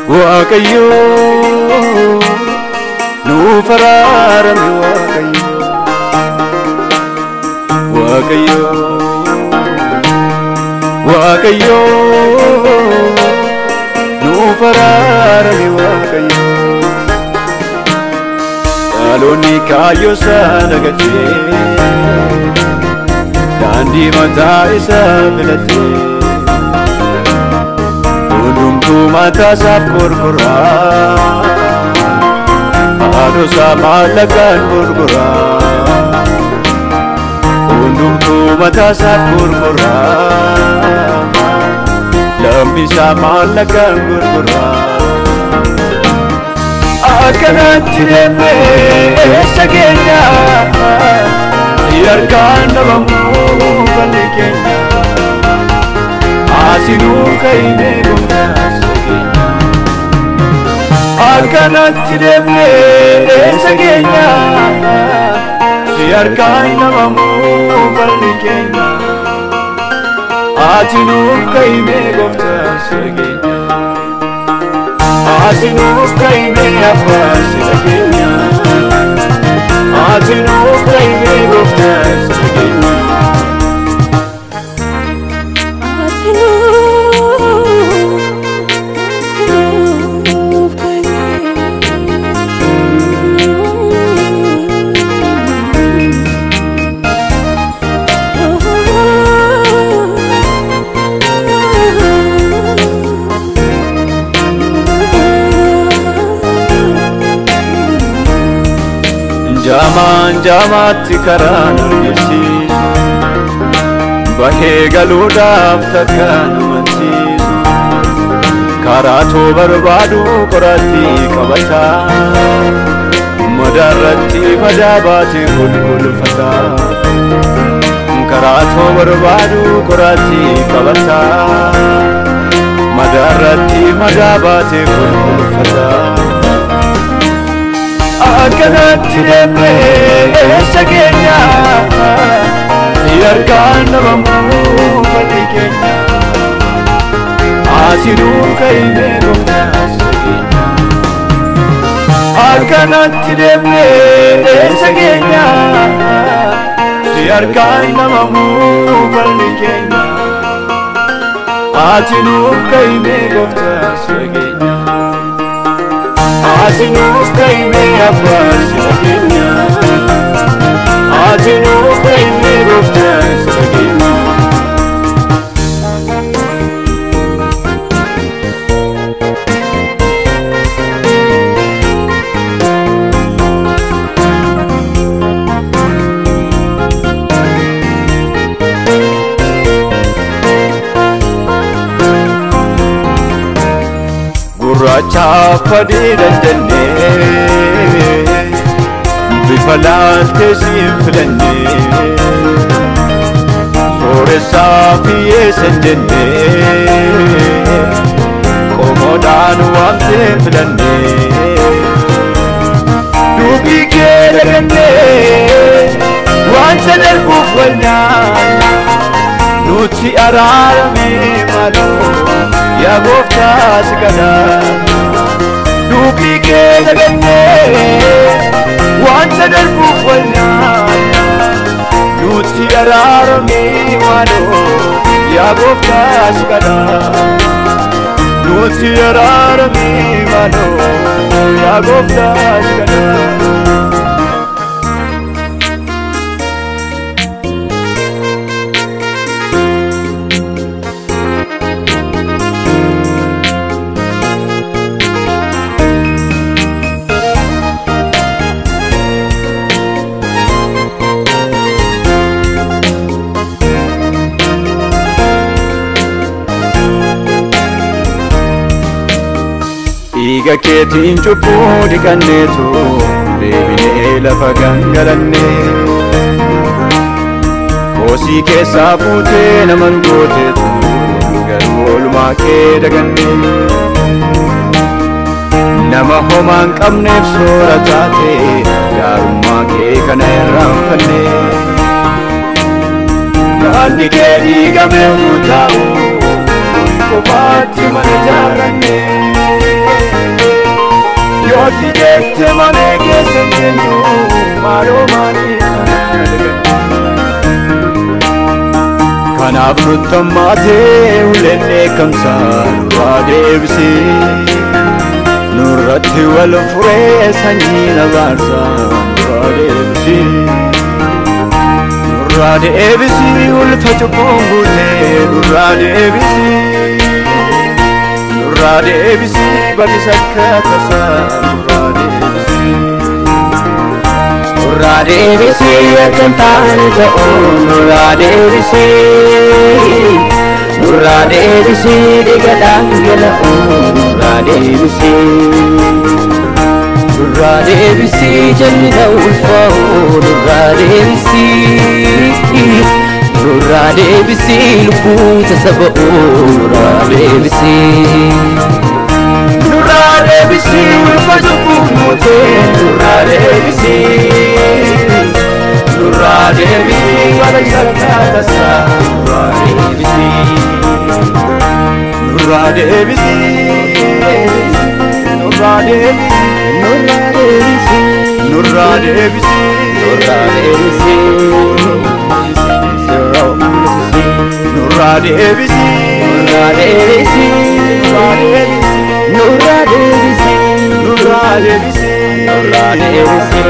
Wakayo nu fararam Wakayo Wakayo nu fararam Wakayo Aloni kayo sanagate dandi mata isa filate Unumtu mata sab kurkura Ado samalakan kurkura Unumtu mata sab kurkura Lambi samalakan kurkura Akanati deme esagenya Yarkan namamu balikenya Asinu kaine Akanati deme esagenya Yarkan namamu balikenya Asinu kaine gofta sagenya Asinu kaine afas sagenya Asinu kaine gofta sagenya Jaman jamati karan yesis Bahe galudaf takan mansis Karato barbadu korati kabata Madarati madabati kulkul fata Karato barbadu korati kabata Madarati madabati kulkul fata Akanati deme esagenya Yarkan namamu balikenya Asinu kaine gofta sagenya Akanati deme esagenya Yarkan namamu balikenya Asinu kaine gofta sagenya Asinu kaine afas sagenya Asinu kaine gofta sagenya Guracha fadida denne Bifalat kesim flenne Sore safiye sendenne Komodan wamte flenne Dubi kere genne Wante del bufwalna Nuti ararame malo Ya gofta sikada Dubi kere genne Wante del bufwalna Nuti ararame malo Ya gofta sikada Nuti ararame malo Ya gofta sikada Dhiiga keetiin cubbuu dhiqanneetu deebinee lafa gangalanne Hoosii keessaa fuutee nama nu gooteetu garuu oolmaa kee daganne Nama homaa hin qabneef soora taate gaarummaa kee kana irraanfanne Gaanni kee dhiigamee utuu taa'u kophaatti mana ijaarranne Yooti jettee manee keessa hin teenyu maaloo maalii kana Kanaaf nutti hammaatee uleen dheekkamsaa nurraa deebisee Nurratti wal furee sanyii abaarsaa nurraa deebisee Nurraa deebisee ulfa cubbuun guutee nurraa deebisee Nurraa deebisee baqisa akka tasaa nurraa deebisee Nurraa deebisee akka hin taane ta'uu nurraa deebisee Nurraa deebisee dhiiga dhangala'uu nurraa deebisee Nurraa deebisee jannata ulfaa'uu nurraa deebisee Nurraa deebisee lubbuu tasaba'uu nurraa deebisee Nurraa deebisee ulfa cubbuu mootee nurraa deebisee Nurraa deebisee baqisa akka tasaa nurraa deebisee Nurraa deebisee Nurraa deebisee Nurraa deebisee Nurraa deebisee Nurraa deebisee Nurraa deebisee Nurraa deebisee Nurraa deebisee Nurraa deebisee